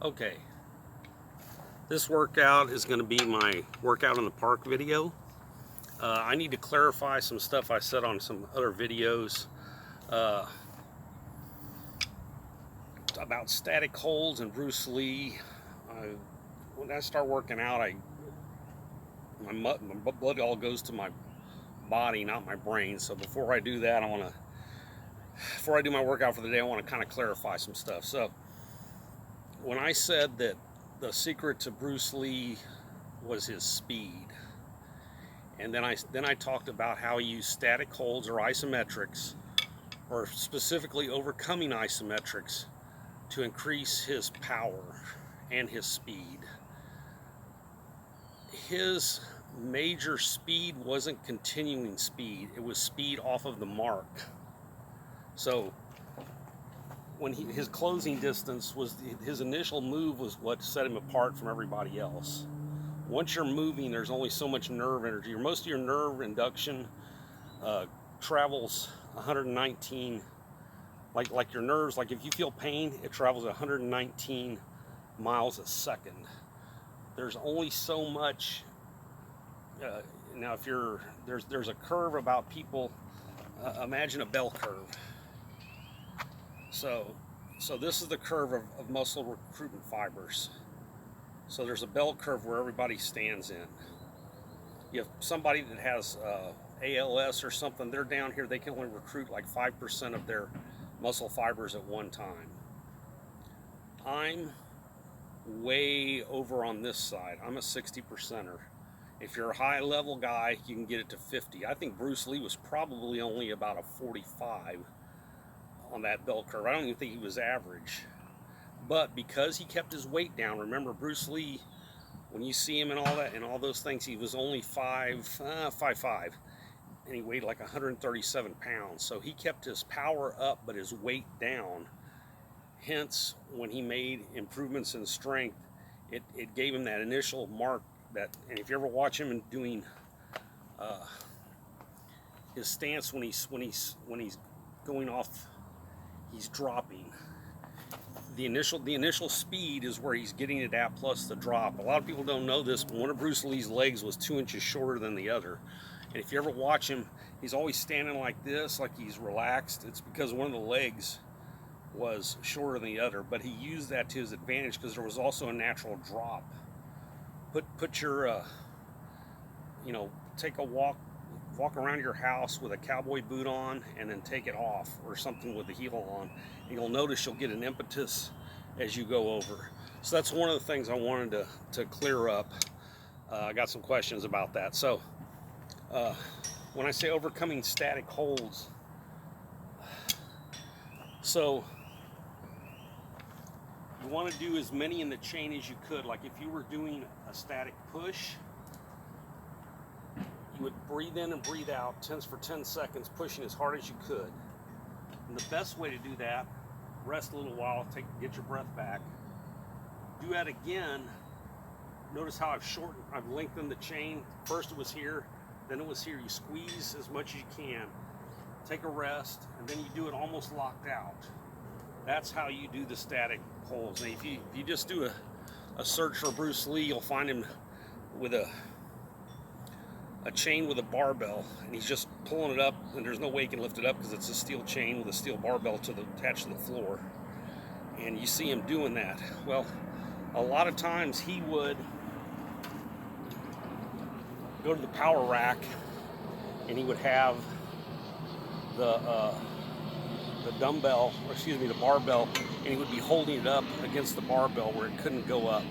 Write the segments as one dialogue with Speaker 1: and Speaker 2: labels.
Speaker 1: Okay, this workout is going to be my workout in the park video. I need to clarify some stuff I said on some other videos about static holds and Bruce Lee. When I start working out, my blood all goes to my body, not my brain. So before I do that, before I do my workout for the day, I want to kind of clarify some stuff. So when I said that the secret to Bruce Lee was his speed, and then I talked about how he used static holds or isometrics, or specifically overcoming isometrics, to increase his power and his speed. His major speed wasn't continuing speed, it was speed off of the mark. So when his closing distance was, his initial move was what set him apart from everybody else. Once you're moving, there's only so much nerve energy. Most of your nerve induction travels 119, like your nerves, like if you feel pain, it travels 119 miles a second. There's only so much. Now, if there's a curve about people. Imagine a bell curve. So this is the curve of muscle recruitment fibers. So there's a bell curve where everybody stands in. You have somebody that has ALS or something, they're down here, they can only recruit like 5% of their muscle fibers at one time. I'm way over on this side. I'm a 60%er. If you're a high level guy, you can get it to 50. I think Bruce Lee was probably only about a 45 on that bell curve. I don't even think he was average. But because he kept his weight down, remember Bruce Lee, when you see him and all that and all those things, he was only 5'5", and he weighed like 137 pounds. So he kept his power up, but his weight down. Hence, when he made improvements in strength, it gave him that initial mark. And if you ever watch him doing his stance when he's going off, he's dropping. The initial speed is where he's getting it at, plus the drop. A lot of people don't know this, but one of Bruce Lee's legs was 2 inches shorter than the other. And if you ever watch him, he's always standing like this, like he's relaxed. It's because one of the legs was shorter than the other, but he used that to his advantage because there was also a natural drop. Put your, take a walk around your house with a cowboy boot on, and then take it off, or something with the heel on, and you'll notice you'll get an impetus as you go over. So that's one of the things I wanted to clear up. I got some questions about that. So when I say overcoming static holds, so you want to do as many in the chain as you could. Like if you were doing a static push, you would breathe in and breathe out for 10 seconds, pushing as hard as you could. And the best way to do that, rest a little while, get your breath back. Do that again. Notice how I've lengthened the chain. First it was here, then it was here. You squeeze as much as you can, take a rest, and then you do it almost locked out. That's how you do the static holds. And if you just do a search for Bruce Lee, you'll find him with a chain with a barbell, and he's just pulling it up, and there's no way he can lift it up because it's a steel chain with a steel barbell attached to the floor. And you see him doing that. Well, a lot of times he would go to the power rack, and he would have the dumbbell, or excuse me, the barbell, and he would be holding it up against the barbell where it couldn't go up.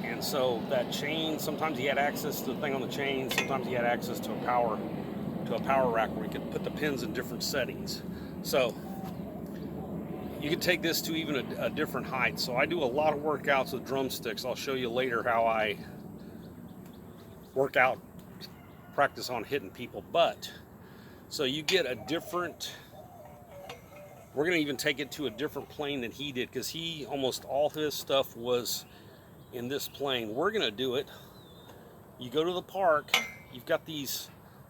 Speaker 1: And so that chain, sometimes he had access to the thing on the chain, sometimes he had access to a power rack where he could put the pins in different settings. So you could take this to even a different height. So I do a lot of workouts with drumsticks. I'll show you later how I practice on hitting people. But so you get a different, we're going to even take it to a different plane than he did, because almost all his stuff was in this plane. We're going to do it. You go to the park, you've got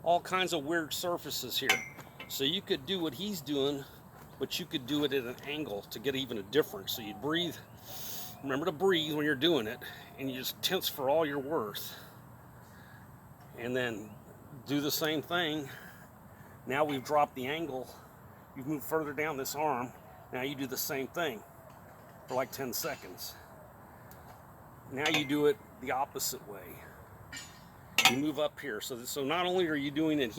Speaker 1: all kinds of weird surfaces here. So you could do what he's doing but you could do it at an angle to get even a difference. So you breathe, remember to breathe when you're doing it, and you just tense for all you're worth. And then do the same thing. Now we've dropped the angle, you've moved further down this arm, now you do the same thing for like 10 seconds. Now you do it the opposite way. You move up here. So not only are you doing it,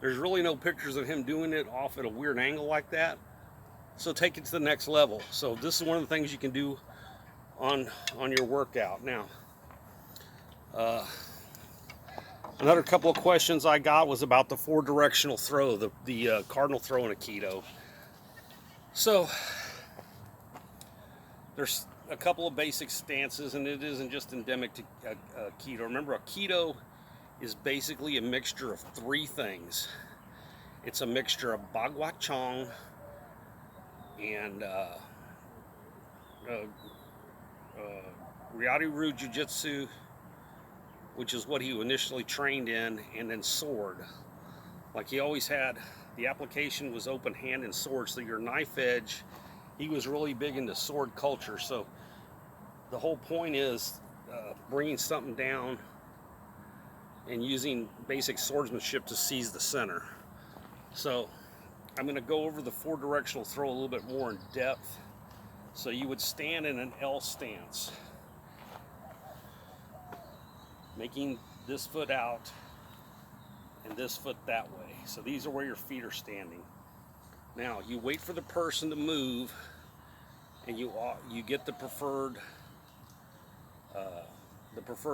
Speaker 1: there's really no pictures of him doing it off at a weird angle like that. So take it to the next level. So this is one of the things you can do on your workout. Now, another couple of questions I got was about the 4-directional throw, the cardinal throw in Aikido. So there's a couple of basic stances, and it isn't just endemic to Aikido. Remember, Aikido is basically a mixture of 3 things. It's a mixture of Bagua Chong and Ryari-Ryu Jiu-Jitsu, which is what he initially trained in, and then sword. Like he always had, the application was open hand and sword, so your knife edge, he was really big into sword culture. So the whole point is bringing something down and using basic swordsmanship to seize the center. So I'm going to go over the 4-directional throw a little bit more in depth. So you would stand in an L stance, making this foot out and this foot that way. So these are where your feet are standing. Now you wait for the person to move, and you get the preferred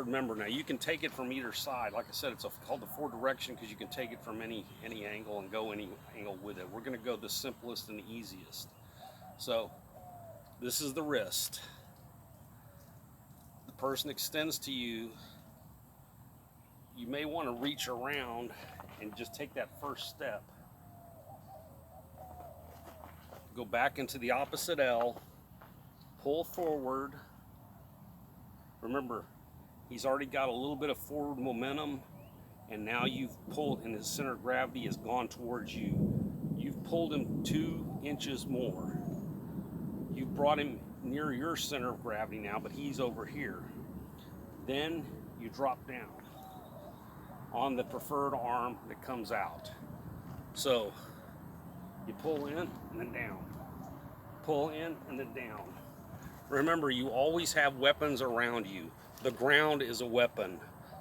Speaker 1: member. Now you can take it from either side. Like I said, it's called the 4-direction because you can take it from any angle and go any angle with it. We're going to go the simplest and the easiest. So this is the wrist. The person extends to you. You may want to reach around and just take that first step. Go back into the opposite L. Pull forward. Remember, he's already got a little bit of forward momentum, and now you've pulled, and his center of gravity has gone towards you. You've pulled him 2 inches more. You've brought him near your center of gravity now, but he's over here. Then you drop down on the preferred arm that comes out. So you pull in and then down. Pull in and then down. Remember, you always have weapons around you. The ground is a weapon.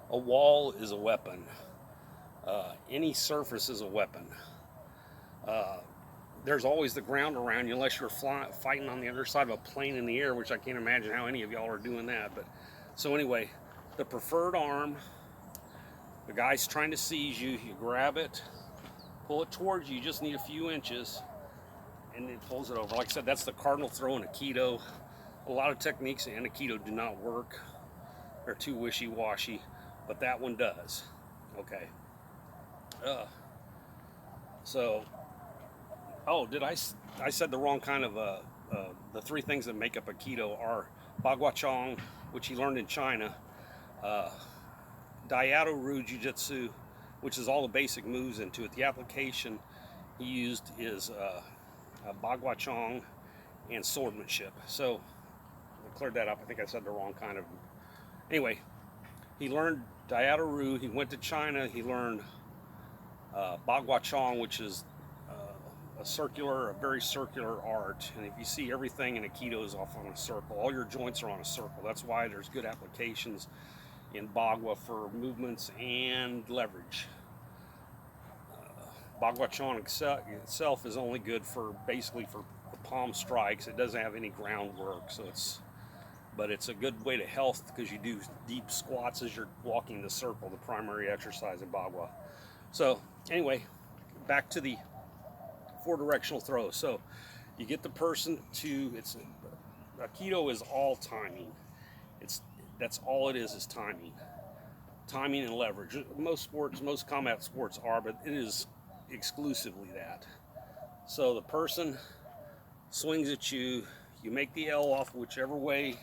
Speaker 1: A wall is a weapon. Any surface is a weapon. There's always the ground around you, unless you're fighting on the other side of a plane in the air, which I can't imagine how any of y'all are doing that. But so anyway, the preferred arm, the guy's trying to seize you. You grab it, pull it towards you. You just need a few inches, and it pulls it over. Like I said, that's the cardinal throw in Aikido. A lot of techniques in Aikido do not work. They're too wishy-washy, but that one does. Okay. I said the wrong kind of, the 3 things that make up Aikido are Bagua Chong, which he learned in China, Ryari-Ryu Jiu-Jitsu, which is all the basic moves into it. The application he used is Bagua Chong and swordmanship. So I cleared that up. I think I said the wrong kind of. Anyway, he learned Ryari-Ryu. He went to China. He learned Bagua Chong, which is a very circular art. And if you see, everything in Aikido is off on a circle. All your joints are on a circle. That's why there's good applications in Bagua for movements and leverage. Bagua Chong itself is only good for basically for the palm strikes. It doesn't have any groundwork, so but it's a good way to health because you do deep squats as you're walking the circle, the primary exercise in Bagua. So anyway, back to the 4-directional throw. So you get the person to, Aikido is all timing. That's all it is timing. Timing and leverage. Most combat sports are, but it is exclusively that. So the person swings at you, you make the L off whichever way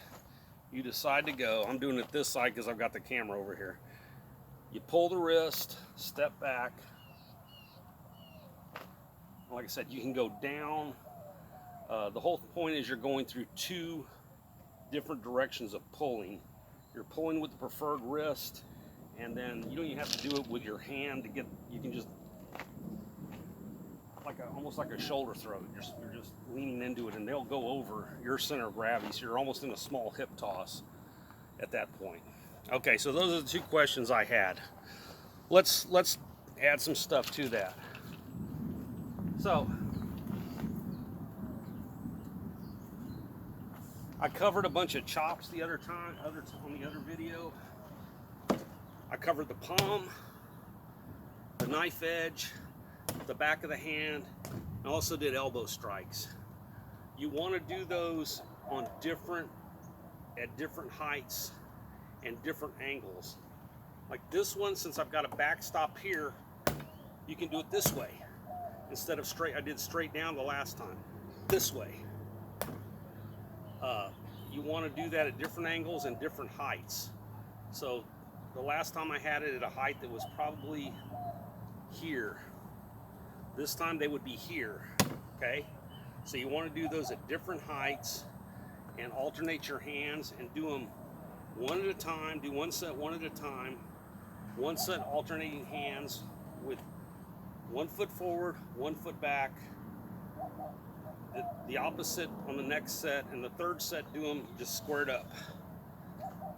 Speaker 1: you decide to go. I'm doing it this side because I've got the camera over here. You pull the wrist, step back, Like I said, you can go down. The whole point is you're going through two different directions of pulling. You're pulling with the preferred wrist, and then you don't even have to do it with your hand to get, you can just, almost like a shoulder throw. You're just leaning into it, and they'll go over your center of gravity, so you're almost in a small hip toss at that point. Okay, so those are the two questions I had. Let's add some stuff to that. So I covered a bunch of chops the other time, on the other video. I covered the palm, the knife edge, the back of the hand. I also did elbow strikes. You want to do those at different heights and different angles. Like this one, since I've got a backstop here, you can do it this way instead of straight. I did straight down the last time, this way. You want to do that at different angles and different heights. So the last time I had it at a height that was probably here. This time they would be here, okay? So you want to do those at different heights and alternate your hands and do them one at a time. Do one set one at a time. One set alternating hands with 1 foot forward, 1 foot back. The opposite on the next set, and the third set do them just squared up.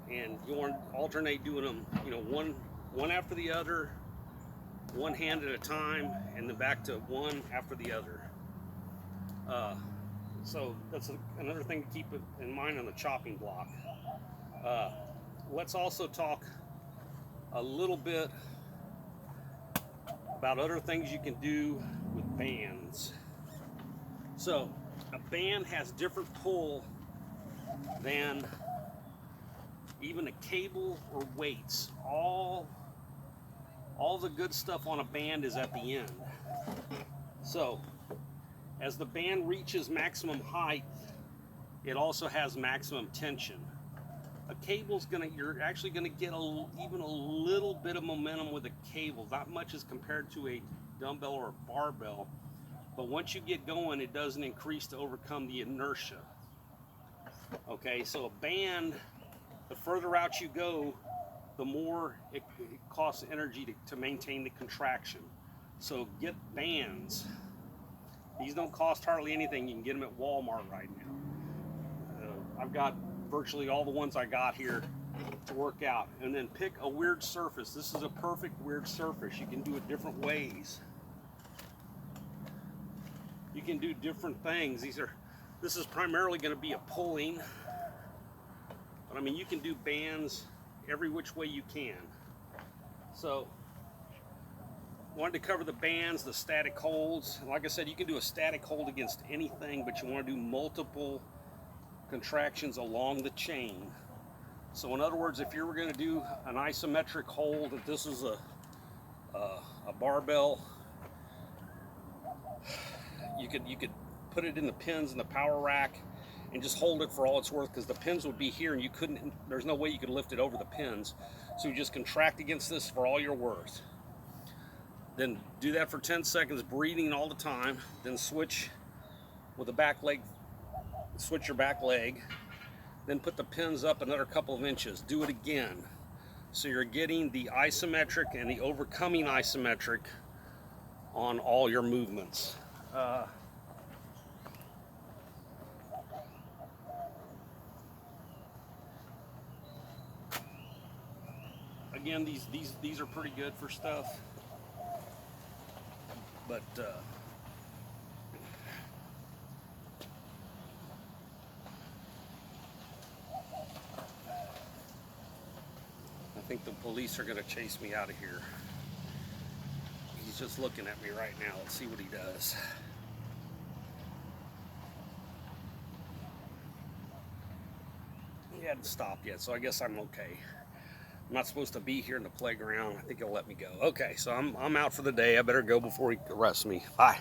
Speaker 1: And you want to alternate doing them, you know, one after the other, one hand at a time, and then back to one after the other. So that's another thing to keep in mind on the chopping block. Let's also talk a little bit about other things you can do with bands. So a band has different pull than even a cable or weights. All the good stuff on a band is at the end. So as the band reaches maximum height, it also has maximum tension. A cable's you're actually gonna get even a little bit of momentum with a cable, not much as compared to a dumbbell or a barbell. But once you get going, it doesn't increase to overcome the inertia. Okay, so a band, the further out you go, the more it costs energy to maintain the contraction. So get bands. These don't cost hardly anything. You can get them at Walmart right now. I've got virtually all the ones I got here to work out. And then pick a weird surface. This is a perfect weird surface. You can do it different ways. You can do different things. This is primarily going to be a pulling, but I mean you can do bands every which way you can. So wanted to cover the bands, the static holds. Like I said, you can do a static hold against anything, but you want to do multiple contractions along the chain. So in other words, if you were going to do an isometric hold, if this is a barbell, you could put it in the pins in the power rack and just hold it for all it's worth, because the pins would be here and you couldn't, there's no way you could lift it over the pins. So you just contract against this for all you're worth. Then do that for 10 seconds, breathing all the time. Then switch with the back leg, switch your back leg. Then put the pins up another couple of inches. Do it again. So you're getting the isometric and the overcoming isometric on all your movements. Again, these are pretty good for stuff, but I think the police are going to chase me out of here. He's just looking at me right now. Let's see what he does. He hadn't stopped yet, so I guess I'm okay. I'm not supposed to be here in the playground. I think he'll let me go. Okay, so I'm out for the day. I better go before he arrests me. Bye.